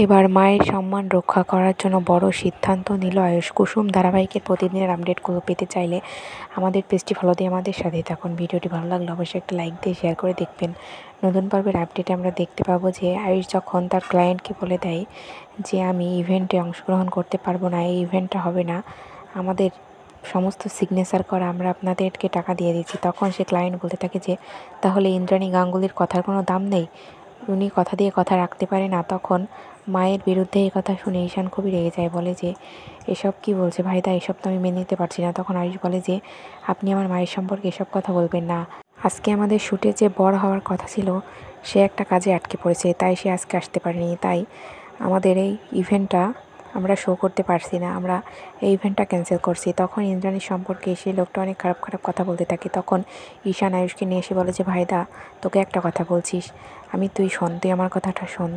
এবার মায়ের সম্মান রক্ষা করার জন্য বড় সিদ্ধান্ত নিল আয়ুষ। কুসুম ধারাবাহিকের প্রতিদিনের আপডেটগুলো পেতে চাইলে আমাদের পেজটি ফলো দিয়ে আমাদের সাথেই থাকুন। ভিডিওটি ভালো লাগলে অবশ্যই একটা লাইক দিয়ে শেয়ার করে দেখবেন। নতুন পর্বের আপডেটে আমরা দেখতে পাবো যে আয়ুষ যখন তার ক্লায়েন্টকে বলে দেয় যে আমি ইভেন্টে অংশগ্রহণ করতে পারবো না, এই ইভেন্টটা হবে না, আমাদের সমস্ত সিগনেচার করা আমরা আপনাদেরকে টাকা দিয়ে দিচ্ছি, তখন সে ক্লায়েন্ট বলতে থাকে যে তাহলে ইন্দ্রাণী গাঙ্গুলির কথার কোনো দাম নেই, উনি কথা দিয়ে কথা রাখতে পারে না। তখন মায়ের বিরুদ্ধে এই কথা শুনে ঈশান খুবই রেগে যায়, বলে যে এসব কি বলছে ভাইদা, এসব তো আমি মেনে নিতে পারছি না। তখন আয়ুষ বলে যে আপনি আমার মায়ের সম্পর্কে এসব কথা বলবেন না, আজকে আমাদের শ্যুটে যে বর হওয়ার কথা ছিল সে একটা কাজে আটকে পড়েছে, তাই সে আজকে আসতে পারেনি, তাই আমাদের এই ইভেন্টটা আমরা শো করতে পারছি না, আমরা এই ইভেন্টটা ক্যান্সেল করছি। তখন ইন্দ্রাণীর সম্পর্কে সেই লোকটা অনেক খারাপ খারাপ কথা বলতে থাকে। তখন ঈশান আয়ুষকে নিয়ে এসে বলে যে ভাইদা, তোকে একটা কথা বলছিস, তুই শোন, তুই আমার কথাটা শোন,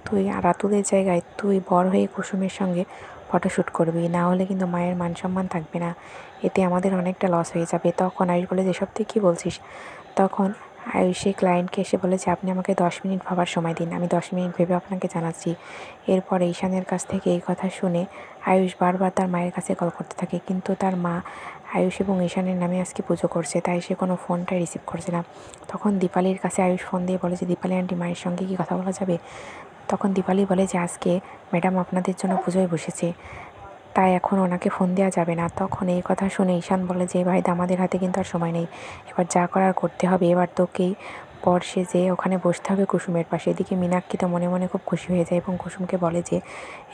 তুই রাতুলের জায়গায় তুই বর হয়ে কুসুমের সঙ্গে ফটোশ্যুট করবি, না হলে কিন্তু মায়ের মান সম্মান থাকবে না, এতে আমাদের অনেকটা লস হয়ে যাবে। তখন আয়ুষ বলে যে সব তুই কী বলছিস। তখন আয়ুষ সেই ক্লায়েন্টকে এসে বলে যে আপনি আমাকে 10 মিনিট ভাবার সময় দিন, আমি 10 মিনিট ভেবে আপনাকে জানাচ্ছি। এরপরে ঈশানের কাছ থেকে এই কথা শুনে আয়ুষ বারবার তার মায়ের কাছে কল করতে থাকে, কিন্তু তার মা আয়ুষ এবং ঈশানের নামে আজকে পুজো করছে, তাই সে কোনো ফোনটাই রিসিভ করছে না। তখন দীপালির কাছে আয়ুষ ফোন দিয়ে বলে যে দীপালি আন্টি, মায়ের সঙ্গে কি কথা বলা যাবে। তখন দীপালি বলে যে আজকে ম্যাডাম আপনাদের জন্য পুজোয় বসেছে, তাই এখন ওনাকে ফোন দেওয়া যাবে না। তখন এই কথা শুনে ঈশান বলে যে ভাইদা, আমাদের হাতে কিন্তু আর সময় নেই, এবার যা করার করতে হবে, এবার তোকেই পর সেজে ওখানে বসতে হবে কুসুমের পাশে। এদিকে মীনাক্ষী তো মনে মনে খুব খুশি হয়ে যায় এবং কুসুমকে বলে যে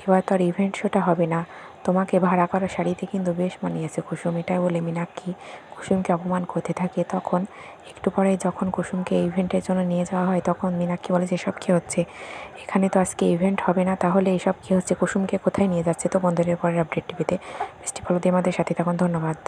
এবার তো আর ইভেন্ট শোটা হবে না, তোমাকে ভাড়া করা শাড়িতে কিন্তু বেশ মানিয়েছে কুসুম, এটাই বলে মীনাক্ষী কুসুমকে অপমান করতে থাকে। তখন একটু পরে যখন কুসুমকে ইভেন্টের জন্য নিয়ে যাওয়া হয়, তখন মীনাক্ষী বলে যে এসব কী হচ্ছে, এখানে তো আজকে ইভেন্ট হবে না, তাহলে এইসব কী হচ্ছে, কুসুমকে কোথায় নিয়ে যাচ্ছে। তো বন্ধুদের পরের আপডেটটি পেতে পেজটি ফলো দিয়ে আমাদের সাথে থাকুন। ধন্যবাদ।